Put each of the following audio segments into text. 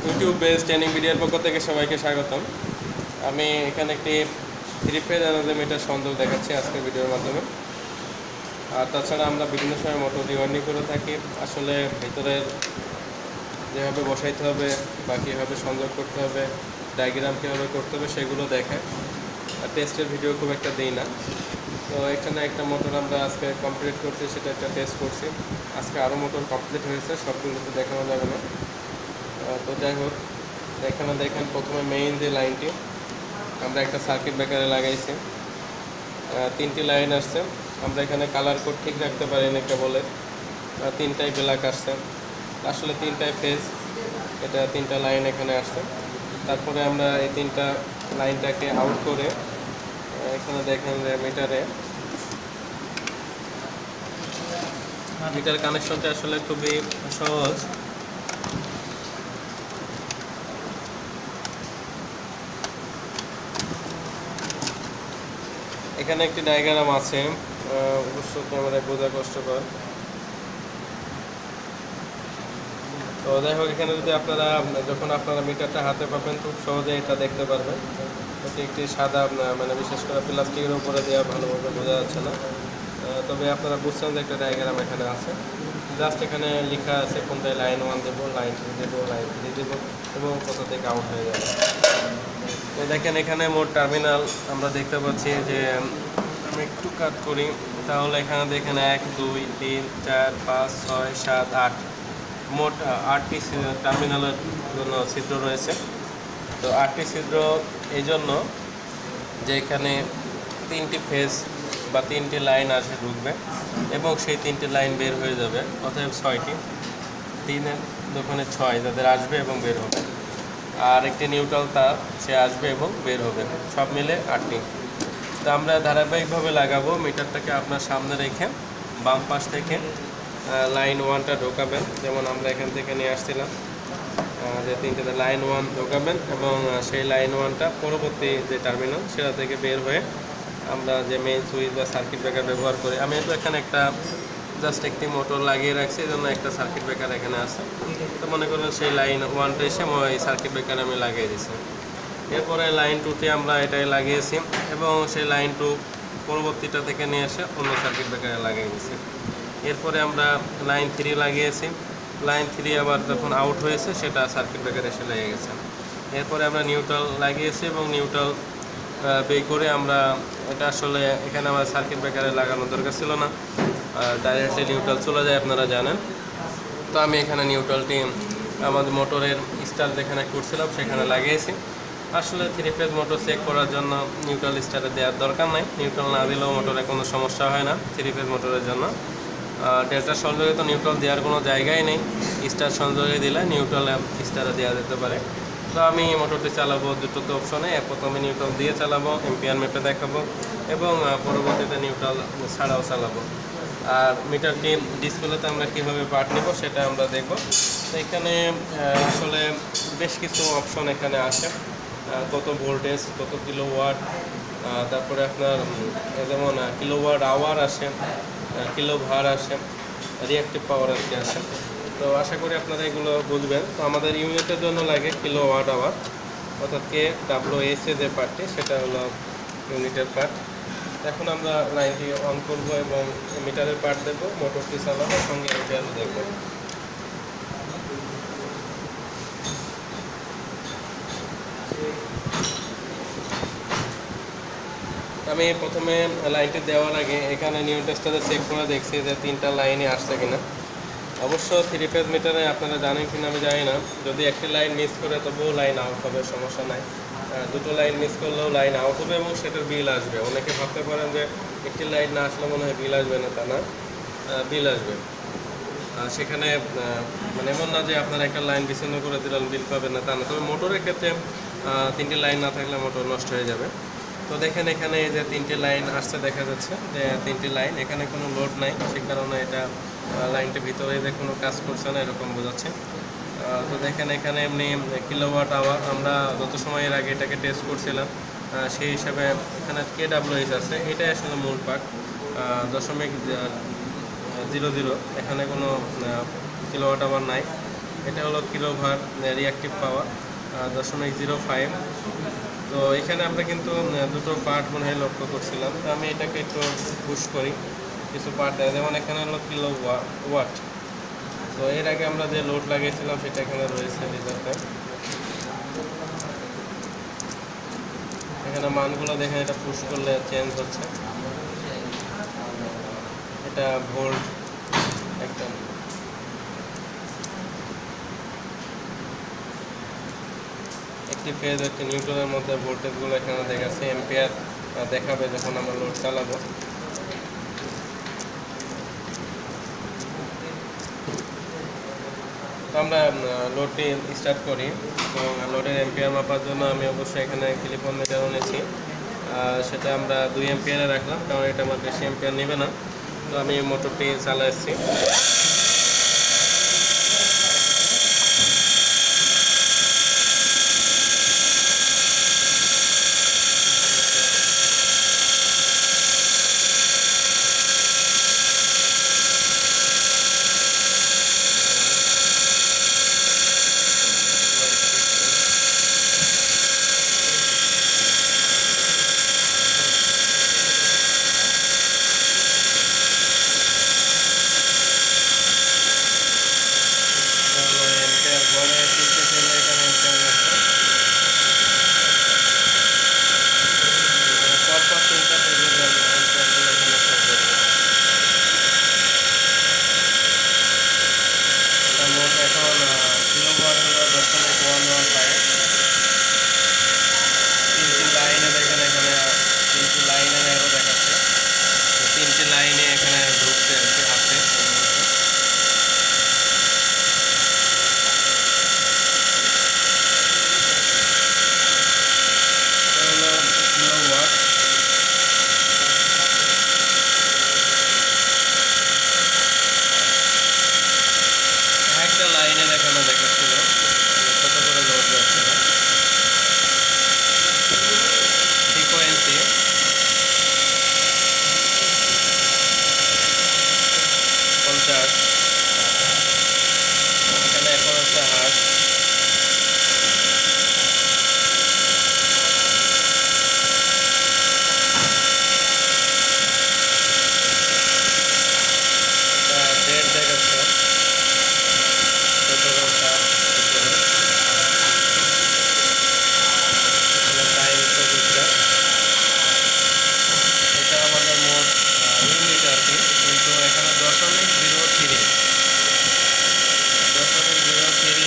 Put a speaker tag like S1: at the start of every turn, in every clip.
S1: YouTube base training ভিডিওর পক্ষ থেকে সবাইকে স্বাগতম। আমি এখানে একটি 3 ফেজ এনার্জি মিটার সংযোগ দেখাচ্ছি আজকের ভিডিওর মাধ্যমে। আর তাছাড়া আমরা বিভিন্ন সময় মোটর রিওয়ার্নিং করে থাকি। আসলে ভিতরের যেভাবে বসাইতে হবে বা কীভাবে সংযোগ করতে হবে, ডায়াগ্রাম কীভাবে করতে হবে সেগুলো দেখায়। আর টেস্টের ভিডিও খুব একটা দিই না। তো এখানে একটা মোটর আমরা আজকে কমপ্লিট করছি, সেটা একটা টেস্ট করছি। আজকে আরও মোটর কমপ্লিট হয়েছে, সবগুলো তো দেখানো যাবে না। তো যাই হোক, এখানে দেখেন প্রথমে মেইন যে লাইনটি আমরা একটা সার্কিট ব্রেকারে লাগাইছি। 3টি লাইন আসছে। আমরা এখানে কালার কোড ঠিক রাখতে পারি না কেবলে, 3টাই ব্ল্যাক আসছে। আসলে 3টাই ফেজ, এটা 3টা লাইন এখানে আসছে। তারপরে আমরা এই 3টা লাইনটাকে আউট করে এখানে দেখেন যে মিটার কানেকশনটা আসলে খুবই সহজ। এখানে একটি ডায়াগ্রাম আছে, অবশ্য ক্যামেরায় বোঝা কষ্টকর। তো যাই হোক, এখানে যদি যখন আপনারা মিটারটা হাতে পাবেন খুব সহজে এটা দেখতে পারবেন। এটি একটি সাদা, মানে বিশেষ করে প্লাস্টিকের উপরে দেওয়া, ভালোভাবে বোঝা যাচ্ছে না, তবে আপনারা বুঝছেন যে একটা ডায়াগ্রাম এখানে আছে। জাস্ট এখানে লেখা আছে কোনটায় লাইন 1 দেবো, লাইন 2 দেবো, লাইন 3 দেবো এবং কোথা থেকে আউট হয়ে যাবে। তো দেখেন এখানে মোট টার্মিনাল আমরা দেখতে পাচ্ছি যে আমি একটু কাট করি, তাহলে এখানে দেখেন 1 2 3 4 5 6 7 8, মোট 8টি টার্মিনালের জন্য ছিদ্র রয়েছে। তো 8টি ছিদ্র এই জন্য যে এখানে 3টি ফেজ বা 3টি লাইন আসে ঢুকবে এবং সেই 3টি লাইন বের হয়ে যাবে, অতএব 6টি। 3-এর দোকানে 6 যাদের আসবে এবং বের হবে, আর একটি নিউট্রাল তার সে আসবে এবং বের হবে, সব মিলে 8টি। তো আমরা ধারাবাহিকভাবে লাগাবো। মিটারটাকে আপনার সামনে রেখে বাম পাশ থেকে লাইন 1টা ঢোকাবেন, যেমন আমরা এখান থেকে নিয়ে আসছিলাম যে 3টে লাইন 1 ঢোকাবেন এবং সেই লাইন 1টা পরবর্তী যে টার্মিনাল সেটা থেকে বের হয়ে আমরা যে মেইন সুইচ বা সার্কিট ব্রেকার ব্যবহার করি। আমি তো এখানে জাস্ট একটি মোটর লাগিয়ে রাখছি, এই জন্য একটা সার্কিট ব্রেকার এখানে আছে। তো মনে করবেন সেই লাইন 1টা এসে এই সার্কিট ব্রেকার আমি লাগিয়ে দিয়েছি। এরপরে লাইন 2টি আমরা এটাই লাগিয়েছি এবং সেই লাইন 2 পরবর্তীটা থেকে নিয়ে এসে অন্য সার্কিট ব্রেকারে লাগিয়ে দিয়েছি। এরপরে আমরা লাইন 3 লাগিয়েছি। লাইন 3 আবার যখন আউট হয়েছে সেটা সার্কিট ব্রেকারে এসে লেগে গেছে। এরপরে আমরা নিউট্রাল লাগিয়েছি এবং নিউট্রাল বের করে আমরা এটা আসলে এখানে আমার সার্কিট ব্রেকারে লাগানোর দরকার ছিল না, ডাইরেক্টলি নিউট্রাল চলে যায়, আপনারা জানেন। তো আমি এখানে নিউট্রালটি আমাদের মোটরের স্টার যেখানে করছিলাম সেখানে লাগিয়েছি। আসলে 3 ফেজ মোটর চেক করার জন্য নিউট্রাল স্টারে দেওয়ার দরকার নাই, নিউট্রাল না দিলেও মোটরে কোনো সমস্যা হয় না 3 ফেজ মোটরের জন্য। ডেল্টা সংযোগে তো নিউট্রাল দেওয়ার কোনো জায়গাই নেই, স্টার সংযোগে দিলে নিউট্রাল স্টারে দেওয়া যেতে পারে। তো আমি মোটরটি চালাবো দুটোতে অপশনে, প্রথমে নিউট্রাল দিয়ে চালাবো, এম্পিয়ার মেপে দেখাবো এবং পরবর্তীতে নিউট্রাল ছাড়াও চালাবো। আর মিটারটি ডিসপ্লেতে আমরা কীভাবে পার্ট নেব সেটা আমরা দেখব। তো এখানে আসলে বেশ কিছু অপশন এখানে আসে, কত ভোল্টেজ, কত কিলোওয়াট, তারপরে আপনার যেমন কিলোওয়াট আওয়ার আসে, কিলো ভার আসে, রিঅ্যাক্টিভ পাওয়ার আজকে আসে। তো আশা করি আপনারা এগুলো বুঝবেন। তো আমাদের ইউনিটের জন্য লাগে কিলোওয়াট আওয়ার, অর্থাৎ KWH যে পার্টটি সেটা হলো ইউনিটের পার্ট। এখন আমরা লাইনটি অন করব এবং মিটারের পার্ট দেবো, মোটরটি চালাবো, সঙ্গে এম্পিয়ারও দেখব। আমি প্রথমে লাইনটি দেওয়ার আগে এখানে নিউট্রাল টেস্টারে চেক করে দেখছি যে 3টা লাইনই আসছে কিনা। অবশ্য 3 ফেজ মিটারে আপনারা জানেন কিনা আমি জানি না, যদি একটি লাইন মিস করে তবুও লাইন আউট হবে, সমস্যা নাই। 2টো লাইন মিস করলেও লাইন আউট হবে এবং সেটার বিল আসবে। অনেকে ভাবতে পারেন যে একটি লাইন না আসলে মনে হয় বিল আসবে না, তা না, বিল আসবে। সেখানে মানে এমন না যে আপনারা একটা লাইন বিচ্ছিন্ন করে দিলেন বিল পাবেন না, তা না। তবে মোটরের ক্ষেত্রে 3টি লাইন না থাকলে মোটর নষ্ট হয়ে যাবে। তো দেখেন এখানে যে 3টি লাইন আসছে, দেখা যাচ্ছে যে 3টি লাইন, এখানে কোনো লোড নাই, সে কারণে এটা লাইনটির ভিতরে যে কোনো কাজ করছে না এরকম বোঝাচ্ছে। তো দেখেন এখানে এমনি কিলোওয়াট আওয়ার আমরা যত সময়ের আগে এটাকে টেস্ট করছিলাম সেই হিসাবে এখানে KWH আছে, এটাই আসলে মূল পার্ট, 0.00, এখানে কোনো কিলোওয়াট আওয়ার নাই। এটা হলো কিলোভার রিঅ্যাক্টিভ পাওয়ার 0.05। তো এখানে আমরা কিন্তু দুটো পার্ট মনে হয় লক্ষ্য করছিলাম। তো আমি এটাকে একটু পুশ করি, কিছু পার্ট দেয়, যেমন এখানে হলো কিলো ওয়াট। তো এর আগে আমরা যে লোড লাগিয়েছিলাম সেটা এখানে রয়েছে রেজাল্টে। এখানে মানগুলো দেখেন, এটা পুশ করলে চেঞ্জ হচ্ছে, এটা ভোল্ট একদম। একটি ফেজ একটি নিউট্রালের মধ্যে ভোল্টেজগুলো এখানে দেখাচ্ছে, এম্পিয়ার দেখাবে যখন আমরা লোড চালাবো। তো আমরা লোডটি স্টার্ট করি এবং লোডের এম্পিয়ার মাপার জন্য আমি অবশ্যই এখানে ক্লিপ-অন মিটারও নিয়েছি। সেটা আমরা 2 এম্পিয়ারে রাখলাম, কারণ এটা আমার বেশি এম্পিয়ার নেবে না। তো আমি মোটরটি চালাচ্ছি। লাইনে এখানে ঢুকতে আছে। একটা লাইনে দেখানো দেখাচ্ছিল কত করে লোড যাচ্ছিল। ফ্রিকোয়েন্সি 50, এখানে এখন হচ্ছে হার্স। ডেট দেখাচ্ছে 17:07। টাইম 24টা। এটা আমাদের মোট ইউনিট আর কি, কিন্তু এখানে 0.03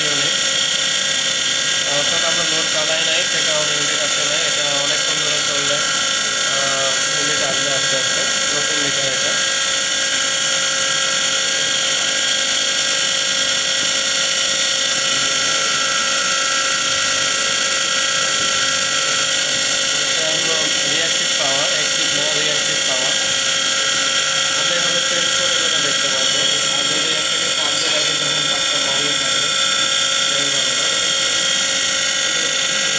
S1: ইউনিট। অর্থাৎ আমরা লোড চালাই নাই, সে কারণে ইউনিট আসে নাই। এটা অনেকক্ষণ ধরে চললে ইউনিট আসবে আস্তে আস্তে। নতুন মিটার এটা। রিঅ্যাক্টিভ পাওয়ার, অ্যাক্টিভ না, রিঅ্যাক্টিভ পাওয়ার। আমরা এভাবে চেঞ্জ করে করে দেখতে পারবো। আর যদি এর থেকে চার্জ লাগে তখন তাপটা দাঁড়িয়ে থাকবে।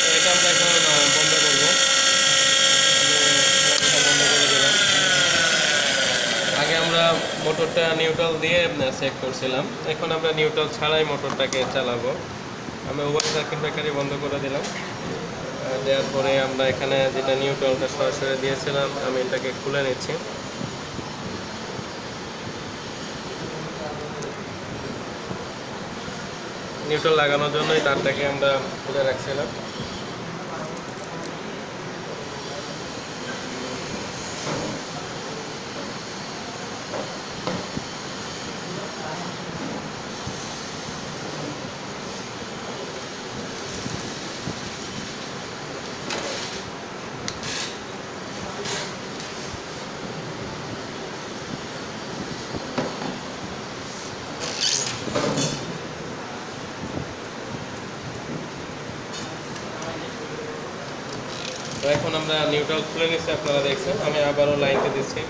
S1: তো এটা আমরা এখন বন্ধ করবো। বন্ধ করে দিলাম। আগে আমরা মোটরটা নিউট্রাল দিয়ে চেক করছিলাম, এখন আমরা নিউট্রাল ছাড়াই মোটরটাকে চালাবো। আমি উভয় সার্কিট ব্রেকারই বন্ধ করে দিলাম। দেওয়ার পরে আমরা এখানে যেটা নিউট্রালটা সরাসরি দিয়েছিলাম, আমি এটাকে খুলে নিচ্ছি। নিউট্রাল লাগানোর জন্যই তারটাকে আমরা খুলে রাখছিলাম। তো এখন আমরা নিউট্রাল খুলে নিচ্ছি, আপনারা দেখছেন। আমি আবারও লাইনকে দিচ্ছি।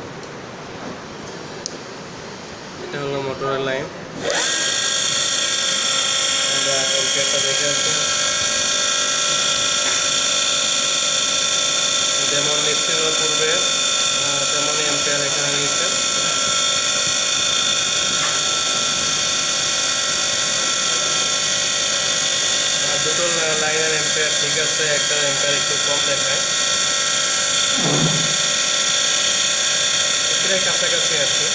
S1: এটা হলো মোটরের লাইন। আমরা এম্পিয়ারটা দেখে আসছি, যেমন নিচ্ছিল পূর্বে তেমনই এম্পিয়ার এখানে নিচ্ছে। টোটাল লাইনের এম্পিয়ার ঠিক আছে, একটা এম্পিয়ার একটু কম দেখায়, প্রায় কাছাকাছি আর কি।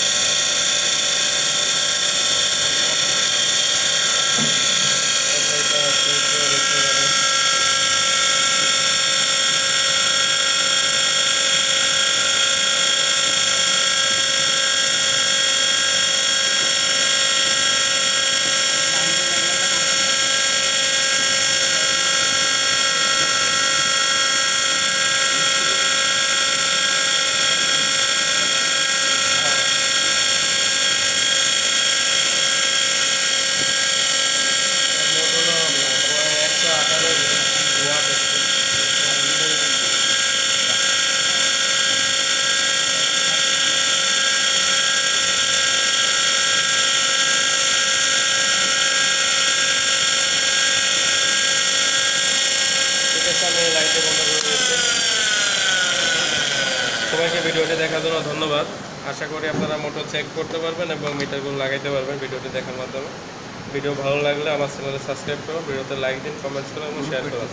S1: আমি লাইটে বন্ধ করে দিচ্ছি। সবাইকে ভিডিওটি দেখার জন্য ধন্যবাদ। আশা করি আপনারা মোটর চেক করতে পারবেন এবং মিটারগুলো লাগাইতে পারবেন ভিডিওটি দেখার মাধ্যমে। ভিডিও ভালো লাগলে আমার চ্যানেলে সাবস্ক্রাইব করুন, ভিডিওতে লাইক দিন, কমেন্টস করুন এবং শেয়ার করুন।